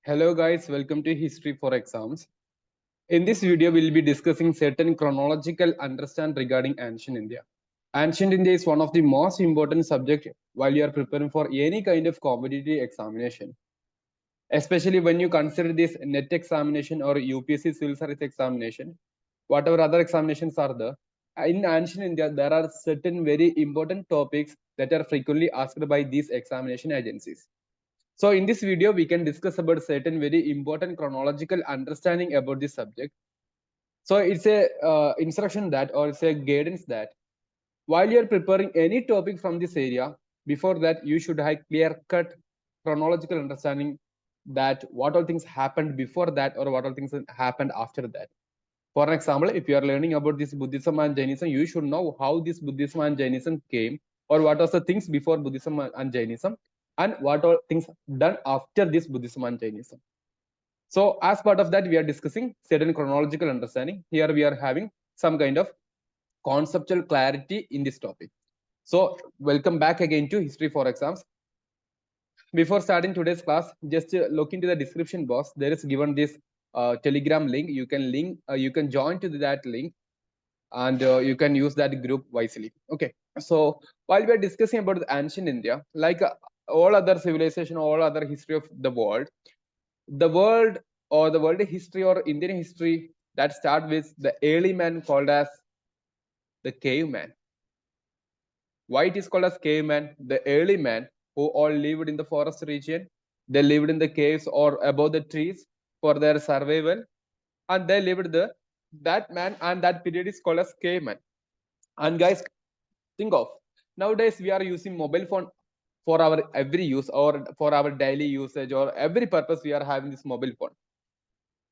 Hello guys, welcome to History for Exams. In this video, we'll be discussing certain chronological understand regarding ancient India. Ancient India is one of the most important subject while you are preparing for any kind of competitive examination. Especially when you consider this NET examination or UPSC civil service examination, whatever other examinations are there. In ancient India, there are certain very important topics that are frequently asked by these examination agencies. So in this video, we can discuss about certain very important chronological understanding about this subject. So it's a instruction that, or it's a guidance that while you're preparing any topic from this area, before that you should have clear-cut chronological understanding that what all things happened before that or what all things happened after that. For example, if you are learning about this Buddhism and Jainism, you should know how this Buddhism and Jainism came, or what was the things before Buddhism and Jainism, and what all things done after this Buddhism and Jainism. So as part of that, we are discussing certain chronological understanding. Here we are having some kind of conceptual clarity in this topic. So welcome back again to History for Exams. Before starting today's class, just look into the description box. There is given this Telegram link. You can join to that link, and you can use that group wisely. Okay. So while we are discussing about the ancient India, like all other civilization, all other history of the world or the world history or Indian history that start with the early man called as the caveman. Why it is called as caveman? The early man who all lived in the forest region, they lived in the caves or above the trees for their survival, and they lived there. That man and that period is called as caveman. And guys, think of nowadays we are using mobile phone for our every use or for our daily usage or every purpose we are having this mobile phone.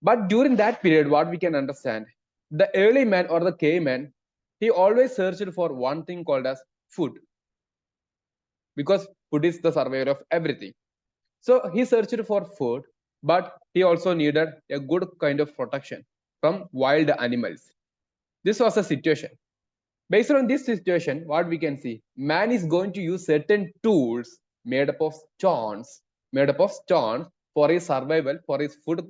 But during that period, what we can understand, the early man or the caveman, he always searched for one thing called as food, because food is the survivor of everything. So he searched for food, but he also needed a good kind of protection from wild animals. This was a situation. Based on this situation, what we can see, man is going to use certain tools made up of stones for his survival, for his food,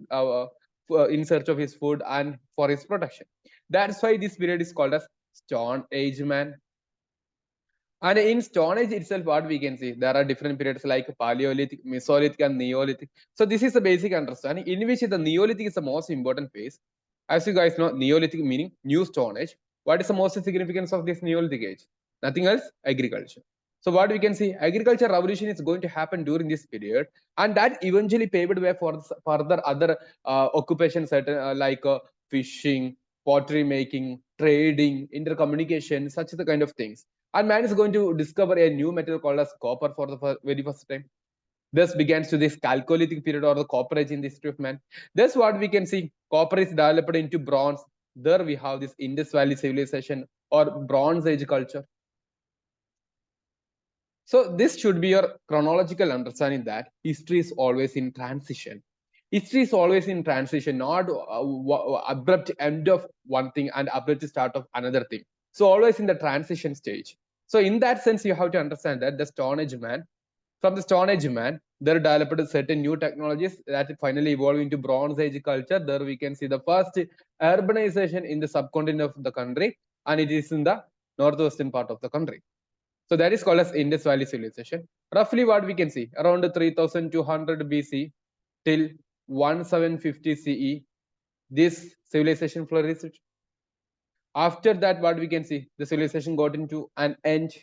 in search of his food and for his protection. That's why this period is called as Stone Age man. And in Stone Age itself, what we can see, there are different periods like Paleolithic, Mesolithic, and Neolithic. So this is the basic understanding in which the Neolithic is the most important phase. As you guys know, Neolithic meaning new Stone Age. What is the most significance of this Neolithic age? Nothing else, agriculture. So what we can see, agriculture revolution is going to happen during this period, and that eventually paved way for further other occupations, like fishing, pottery making, trading, intercommunication, such the kind of things. And man is going to discover a new metal called as copper for the very first time. Thus begins to this Chalcolithic period or the copper age in the history of man. That's what we can see. Copper is developed into bronze. There we have this Indus Valley civilization or Bronze Age culture. So this should be your chronological understanding that history is always in transition. History is always in transition, not abrupt end of one thing and abrupt start of another thing. So always in the transition stage. So in that sense, you have to understand that the Stone Age man, from the Stone Age man, there developed certain new technologies that finally evolved into Bronze Age culture. There we can see the first urbanization in the subcontinent of the country, and it is in the northwestern part of the country. So that is called as Indus Valley civilization. Roughly what we can see, around 3200 BC till 1750 CE, this civilization flourished. After that, what we can see, the civilization got into an end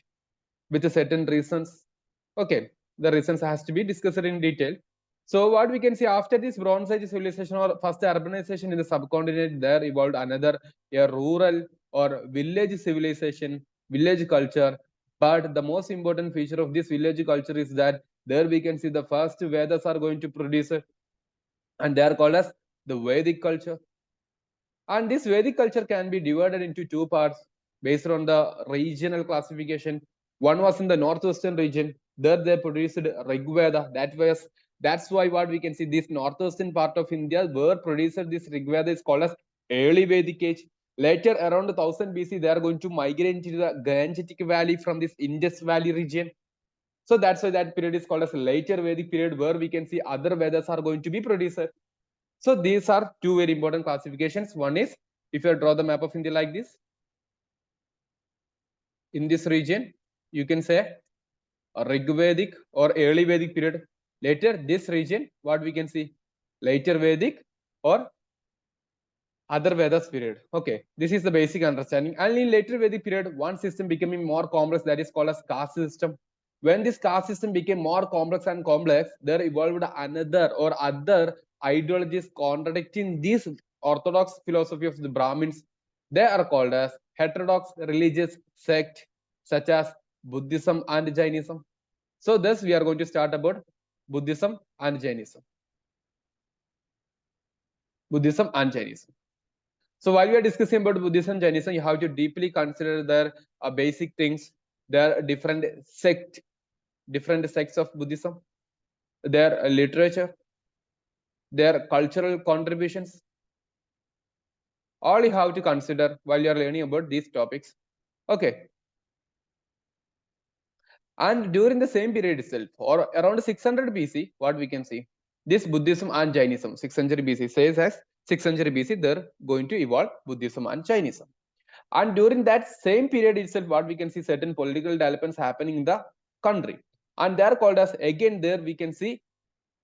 with certain reasons. Okay, the reasons has to be discussed in detail. So what we can see after this Bronze Age civilization or first urbanization in the subcontinent, there evolved another a rural or village civilization, village culture. But the most important feature of this village culture is that there we can see the first Vedas are going to produce, and they are called as the Vedic culture. And this Vedic culture can be divided into two parts based on the regional classification. One was in the northwestern region. There they produced Rigveda. That's why what we can see, this northwestern part of India where produced this Rigveda is called as early Vedic age. Later, around 1000 BC, they are going to migrate into the Gangetic Valley from this Indus Valley region. So that's why that period is called as later Vedic period, where we can see other Vedas are going to be produced. So these are two very important classifications. One is, if you draw the map of India like this, in this region, you can say Rigvedic or early Vedic period. Later, this region, what we can see, later Vedic or other Vedas period. Okay, this is the basic understanding. And in later Vedic period, one system becoming more complex, that is called as caste system. When this caste system became more complex and complex, there evolved another or other ideologies contradicting this orthodox philosophy of the Brahmins. They are called as heterodox religious sect, such as Buddhism and Jainism. So thus we are going to start about Buddhism and Jainism. Buddhism and Jainism. So while we are discussing about Buddhism and Jainism, you have to deeply consider their basic things, their different sects of Buddhism, their literature, their cultural contributions. All you have to consider while you are learning about these topics. Okay. And during the same period itself, or around 600 BC, what we can see, this Buddhism and Jainism, 6th century BC, says as 6th century BC, they're going to evolve Buddhism and Jainism. And during that same period itself, what we can see, certain political developments happening in the country. And they are called as, again, there we can see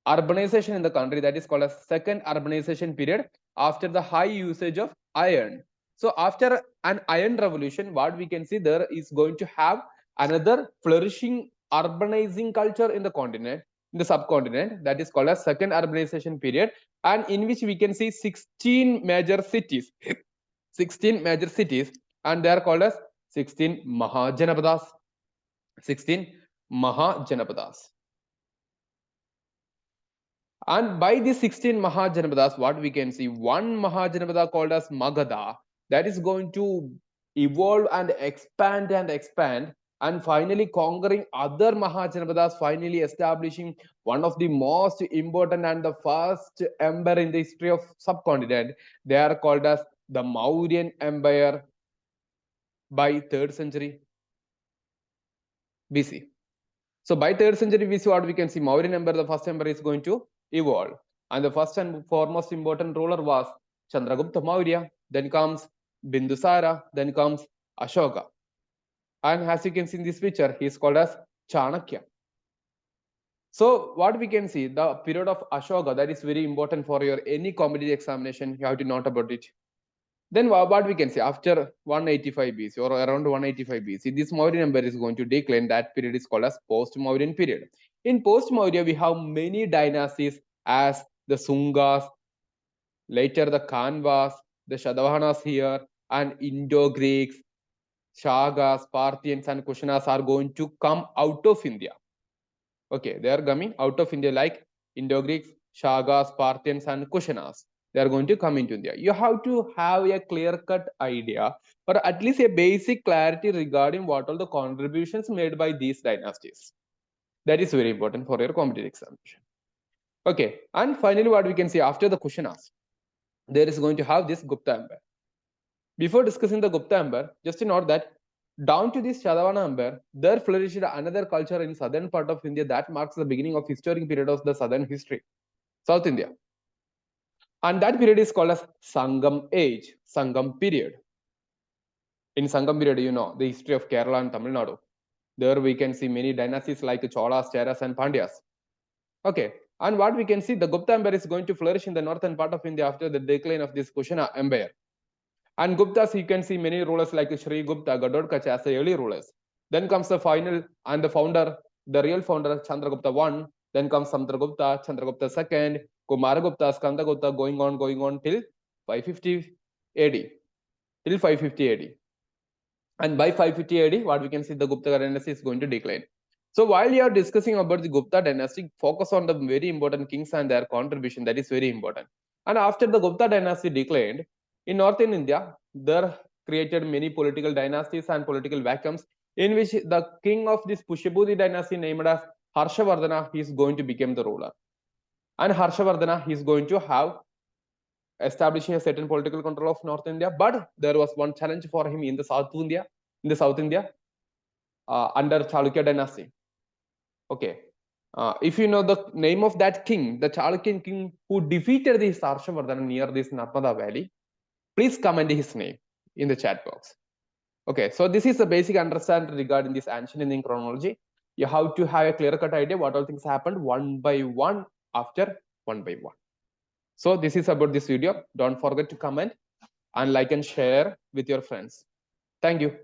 urbanization in the country, that is called as second urbanization period after the high usage of iron. So after an iron revolution, what we can see, there is going to have another flourishing urbanizing culture in the continent, in the subcontinent, that is called as second urbanization period, and in which we can see 16 major cities 16 major cities, and they are called as 16 Mahajanapadas. 16 Mahajanapadas. And by these 16 Mahajanapadas, what we can see, one Mahajanapada called as Magadha, that is going to evolve and expand, and finally conquering other Mahajanapadas, finally establishing one of the most important and the first empire in the history of subcontinent. They are called as the Mauryan Empire by 3rd century BC. So by 3rd century BC, what we can see, Mauryan Empire, the first empire, is going to evolve. And the first and foremost important ruler was Chandragupta Maurya. Then comes Bindusara. Then comes Ashoka. And as you can see in this picture, he is called as Chanakya. So what we can see, the period of Ashoka, that is very important for your any competitive examination. You have to note about it. Then what we can say, after 185 BC or around 185 BC, this Mauryan Empire is going to decline. That period is called as post-Mauryan period. In post-Maurya, we have many dynasties as the Sungas, later the Kanvas, the Shatavahanas here, and Indo-Greeks, Shagas, Parthians, and Kushanas are going to come out of India. Okay, they are coming out of India, like Indo-Greeks, Shagas, Parthians, and Kushanas. They are going to come into India. You have to have a clear-cut idea, or at least a basic clarity regarding what are the contributions made by these dynasties. That is very important for your competitive examination. Okay, and finally, what we can see, after the Kushanas, there is going to have this Gupta Empire. Before discussing the Gupta Empire, just to note that down to this Shatavahana Empire, there flourished another culture in southern part of India that marks the beginning of historic period of the southern history, South India. And that period is called as Sangam age, Sangam period. In Sangam period, you know, the history of Kerala and Tamil Nadu. There we can see many dynasties like Cholas, Cheras, and Pandyas. Okay, and what we can see, the Gupta Empire is going to flourish in the northern part of India after the decline of this Kushana Empire. And Guptas, you can see many rulers like Sri Gupta, Gadodkach as the early rulers. Then comes the final and the founder, the real founder, Chandragupta I. Then comes Samudragupta, Chandragupta II, Kumaragupta, Skandagupta, going on till 550 AD. Till 550 AD. And by 550 AD, what we can see, the Gupta dynasty is going to decline. So while you are discussing about the Gupta dynasty, focus on the very important kings and their contribution. That is very important. And after the Gupta dynasty declined, in northern India, there created many political dynasties and political vacuums, in which the king of this Pushyabhuti dynasty, named as Harshavardhana, is going to become the ruler. And Harshavardhana is going to have establishing a certain political control of North India, but there was one challenge for him in the South India, under Chalukya dynasty. Okay. If you know the name of that king, the Chalukyan king who defeated this Harshavardhana near this Narmada Valley, please comment his name in the chat box. Okay, so this is the basic understanding regarding this ancient Indian chronology. You have to have a clear-cut idea what all things happened one by one after one by one. So this is about this video. Don't forget to comment and like and share with your friends. Thank you.